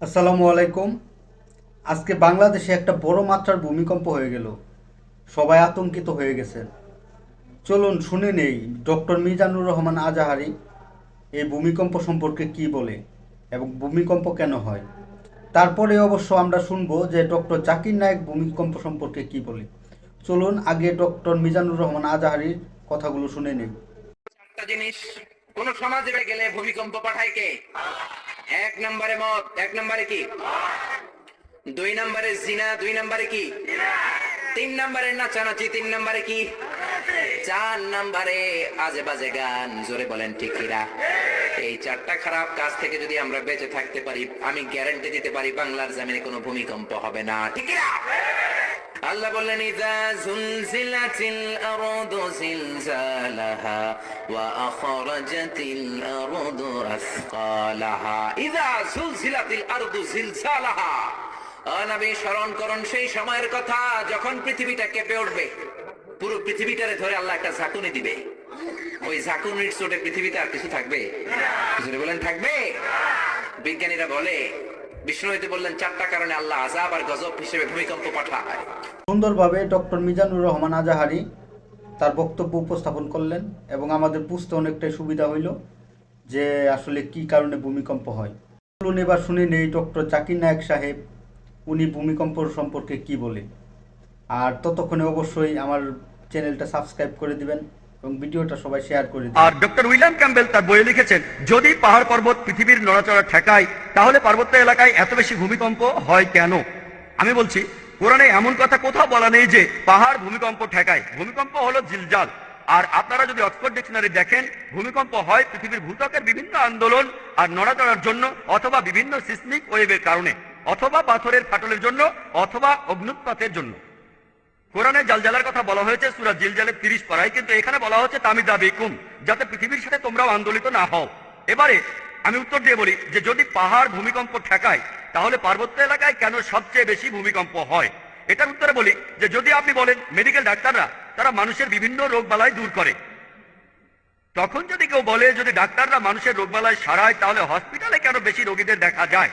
আসসালামু আলাইকুম। আজকে বাংলাদেশে একটা বড় মাত্রার ভূমিকম্প হয়ে গেল। সবাই আতঙ্কিত হয়ে গেছে। চলুন শুনে নেই ডক্টর মিজানুর রহমান আজাহারি এই ভূমিকম্প সম্পর্কে কি বলে এবং ভূমিকম্প কেন হয়। তারপরে অবশ্য আমরা শুনবো যে ডক্টর জাকির নায়েক ভূমিকম্প সম্পর্কে কি বলে। চলুন আগে ডক্টর মিজানুর রহমান আজাহারির কথাগুলো শুনে নেই। একটা জিনিস, কোন সমাজে গেলে ভূমিকম্প পাঠায় কে? এক নম্বরে মদ, এক নম্বরে কি? দুই নম্বরে জিনা, দুই নম্বরে কি? তিন নম্বরে নাচানাচি, তিন নম্বরে কি? চার নম্বরে আজে বাজে গান। জোরে বলেন ঠিক কিনা? এই চারটা খারাপ কাজ থেকে যদি আমরা বেঁচে থাকতে পারি, আমি গ্যারান্টি দিতে পারি বাংলার জমিনে কোনো ভূমিকম্প হবে না। ঠিক কিনা? আল্লাহ বললেন ইযা যুলজিলাতিল আরদু জিলজালাহা ওয়া আখরাজাতিল আরদু আসকালাহা। ইযা যুলজিলাতিল আরদু জিলজালাহা। নবী স্মরণ করুন সেই সময়ের কথা যখন পৃথিবীটা কেঁপে উঠবে। পুরো পৃথিবীটারে ধরে আল্লাহ একটা ঝাঁকুনি দিবে। ওই ঝাঁকুনির চোটে পৃথিবীতে আর কিছু থাকবে? কিছু বলেন থাকবে? বিজ্ঞানীরা বলে, বিষ্ণু হইতে বললেন চারটা কারণে আল্লাহ আযাব আর গজব হিসেবে ভূমিকম্প পাঠায়। সুন্দরভাবে ডক্টর মিজানুর রহমান আজাহারি তার বক্তব্য উপস্থাপন করলেন এবং আমাদের বুঝতে অনেকটাই সুবিধা হইল যে আসলে কি কারণে ভূমিকম্প হয়। চলুন এবার শুনে নেই ডক্টর জাকির নায়েক সাহেব উনি ভূমিকম্প সম্পর্কে কি বলে। আর ততক্ষণে অবশ্যই আমার চ্যানেলটা সাবস্ক্রাইব করে দিবেন এবং ভিডিওটা সবাই শেয়ার করে দিবেন। আর ডক্টর উইলিয়াম ক্যাম্বেল তার বইয়ে লিখেছেন, যদি পাহাড় পর্বত পৃথিবীর নড়াচড়া ঠেকায় তাহলে পার্বত্য এলাকায় এত বেশি ভূমিকম্প হয় কেন? আমি বলছি, কোরআনে এমন কথা কোথাও বলা নেই যে পাহাড় ভূমিকম্প ঠেকায়। ভূমিকম্প হলো জিলজাল। আর আপনারা যদি অক্সফোর্ড ডিকশনারি দেখেন, ভূমিকম্প হয় পৃথিবীর ভূত্বকের বিভিন্ন আন্দোলন আর নড়াচড়ার জন্য, অথবা বিভিন্ন সিসমিক ওয়েভের কারণে, অথবা পাথরের ফাটলের জন্য, অথবা অগ্নুৎপাতের জন্য। কোরআনে জালজালার কথা বলা হয়েছে সূরা জিলজালের 30 পারায়, কিন্তু এখানে বলা হচ্ছে তামিদা বিকুম, যাতে পৃথিবীর সাথে তোমরাও আন্দোলিত না হও। এবারে আমি উত্তর দিয়ে বলি যে যদি পাহাড় ভূমিকম্প ঠেকায় তাহলে পার্বত্য এলাকায় কেন সবচেয়ে বেশি ভূমিকম্প হয়? এটার উত্তরে বলি যে যদি আপনি বলেন মেডিকেল ডাক্তাররা তারা মানুষের বিভিন্ন রোগ বালাই দূর করে, তখন যদি কেউ বলে যদি ডাক্তাররা মানুষের রোগ বালাই সারায় তাহলে হসপিটালে কেন বেশি রোগীদের দেখা যায়?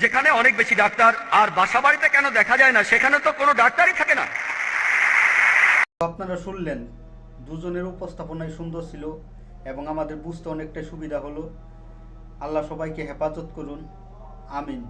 যেখানে অনেক বেশি ডাক্তার, আর বাসা বাড়িতে কেন দেখা যায় না? সেখানে তো কোনো ডাক্তারই থাকে না। আপনারা শুনলেন, দুজনের উপস্থাপনাই সুন্দর ছিল এবং আমাদের বুঝতে অনেকটাই সুবিধা হলো। আল্লাহ সবাইকে হেফাজত করুন, আমিন।